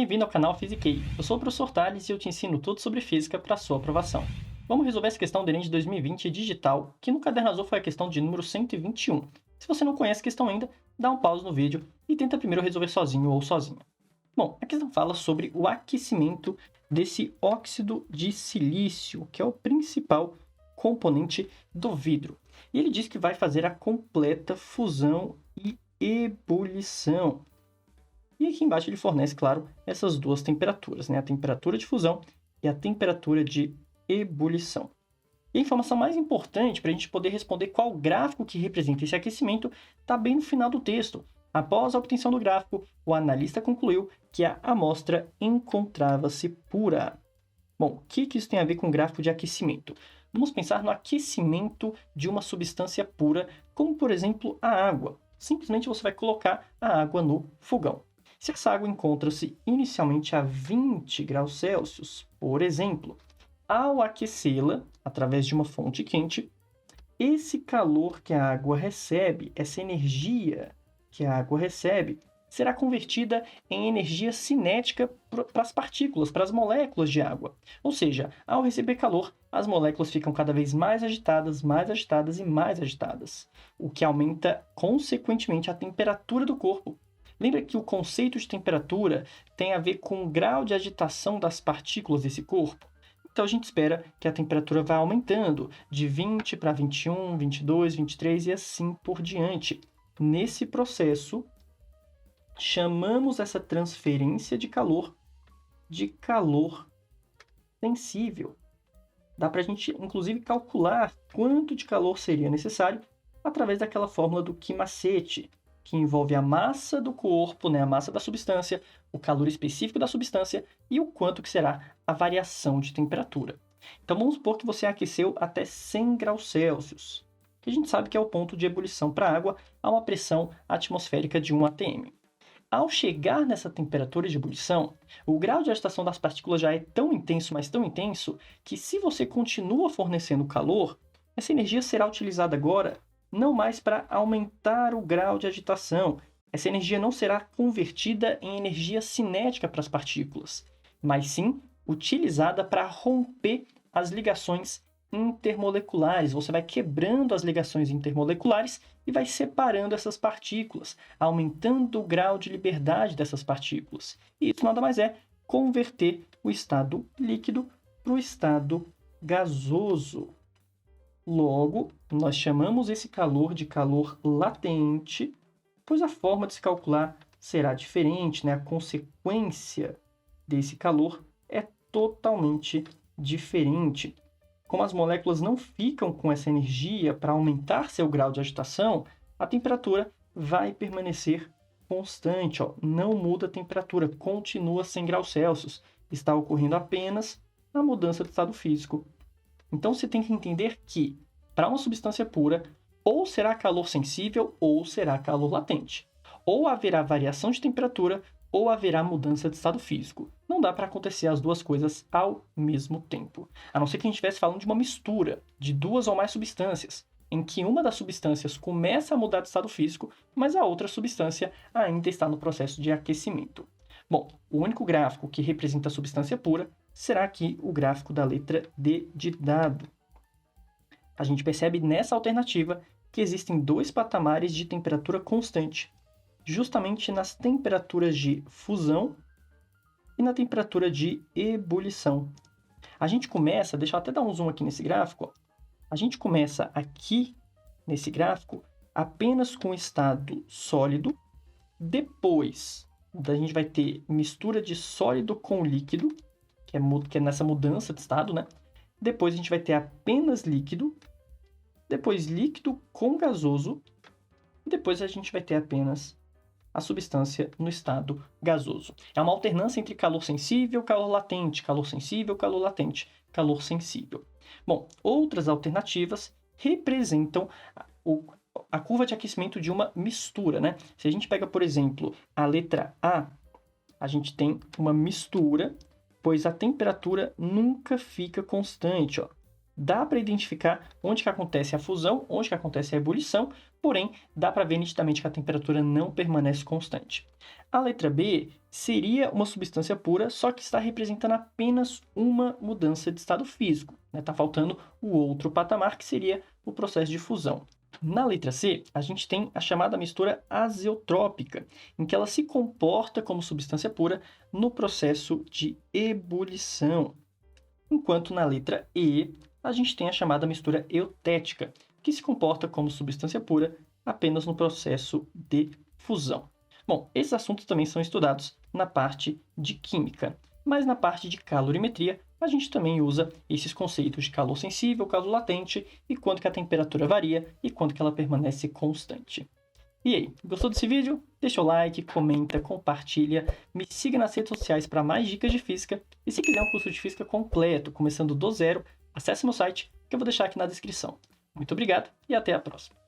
bem-vindo ao canal Physiquei. Eu sou o professor Thales e eu te ensino tudo sobre física para sua aprovação. Vamos resolver essa questão do Enem de 2020 digital, que no Caderno Azul foi a questão de número 121. Se você não conhece a questão ainda, dá um pause no vídeo e tenta primeiro resolver sozinho ou sozinha. Bom, a questão fala sobre o aquecimento desse óxido de silício, que é o principal componente do vidro. E ele diz que vai fazer a completa fusão e ebulição. E aqui embaixo ele fornece, claro, essas duas temperaturas, né? A temperatura de fusão e a temperatura de ebulição. E a informação mais importante para a gente poder responder qual gráfico que representa esse aquecimento está bem no final do texto. Após a obtenção do gráfico, o analista concluiu que a amostra encontrava-se pura. Bom, o que isso tem a ver com o gráfico de aquecimento? Vamos pensar no aquecimento de uma substância pura, como por exemplo a água. Simplesmente você vai colocar a água no fogão. Se essa água encontra-se inicialmente a 20 graus Celsius, por exemplo, ao aquecê-la através de uma fonte quente, esse calor que a água recebe, essa energia que a água recebe, será convertida em energia cinética para as partículas, para as moléculas de água. Ou seja, ao receber calor, as moléculas ficam cada vez mais agitadas e mais agitadas, o que aumenta, consequentemente, a temperatura do corpo. Lembra que o conceito de temperatura tem a ver com o grau de agitação das partículas desse corpo? Então, a gente espera que a temperatura vá aumentando de 20 para 21, 22, 23 e assim por diante. Nesse processo, chamamos essa transferência de calor sensível. Dá para a gente, inclusive, calcular quanto de calor seria necessário através daquela fórmula do Ki-macete, que envolve a massa do corpo, né, a massa da substância, o calor específico da substância e o quanto que será a variação de temperatura. Então, vamos supor que você aqueceu até 100 graus Celsius, que a gente sabe que é o ponto de ebulição para a água a uma pressão atmosférica de 1 atm. Ao chegar nessa temperatura de ebulição, o grau de agitação das partículas já é tão intenso, mas tão intenso, que se você continua fornecendo calor, essa energia será utilizada agora não mais para aumentar o grau de agitação. Essa energia não será convertida em energia cinética para as partículas, mas sim utilizada para romper as ligações intermoleculares. Você vai quebrando as ligações intermoleculares e vai separando essas partículas, aumentando o grau de liberdade dessas partículas. E isso nada mais é converter o estado líquido para o estado gasoso. Logo, nós chamamos esse calor de calor latente, pois a forma de se calcular será diferente, né? A consequência desse calor é totalmente diferente. Como as moléculas não ficam com essa energia para aumentar seu grau de agitação, a temperatura vai permanecer constante, ó. Não muda a temperatura, continua 100 graus Celsius. Está ocorrendo apenas a mudança do estado físico. Então, você tem que entender que, para uma substância pura, ou será calor sensível ou será calor latente. Ou haverá variação de temperatura ou haverá mudança de estado físico. Não dá para acontecer as duas coisas ao mesmo tempo. A não ser que a gente estivesse falando de uma mistura de duas ou mais substâncias, em que uma das substâncias começa a mudar de estado físico, mas a outra substância ainda está no processo de aquecimento. Bom, o único gráfico que representa a substância pura será aqui o gráfico da letra D de dado. A gente percebe nessa alternativa que existem dois patamares de temperatura constante, justamente nas temperaturas de fusão e na temperatura de ebulição. A gente começa, deixa eu até dar um zoom aqui nesse gráfico, ó. A gente começa aqui nesse gráfico apenas com o estado sólido, depois a gente vai ter mistura de sólido com líquido, que é nessa mudança de estado, né? Depois a gente vai ter apenas líquido, depois líquido com gasoso, e depois a gente vai ter apenas a substância no estado gasoso. É uma alternância entre calor sensível, calor latente, calor sensível, calor latente, calor sensível. Bom, outras alternativas representam a curva de aquecimento de uma mistura, né? Se a gente pega, por exemplo, a letra A, a gente tem uma mistura, pois a temperatura nunca fica constante, ó. dá para identificar onde que acontece a fusão, onde que acontece a ebulição, porém, dá para ver nitidamente que a temperatura não permanece constante. A letra B seria uma substância pura, só que está representando apenas uma mudança de estado físico. Está faltando o outro patamar, que seria o processo de fusão. Na letra C, a gente tem a chamada mistura azeotrópica, em que ela se comporta como substância pura no processo de ebulição. Enquanto na letra E, a gente tem a chamada mistura eutética, que se comporta como substância pura apenas no processo de fusão. Bom, esses assuntos também são estudados na parte de química, mas na parte de calorimetria, a gente também usa esses conceitos de calor sensível, calor latente, e quanto que a temperatura varia e quanto que ela permanece constante. E aí, gostou desse vídeo? Deixa o like, comenta, compartilha, me siga nas redes sociais para mais dicas de física, e se quiser um curso de física completo, começando do zero, acesse meu site, que eu vou deixar aqui na descrição. Muito obrigado e até a próxima!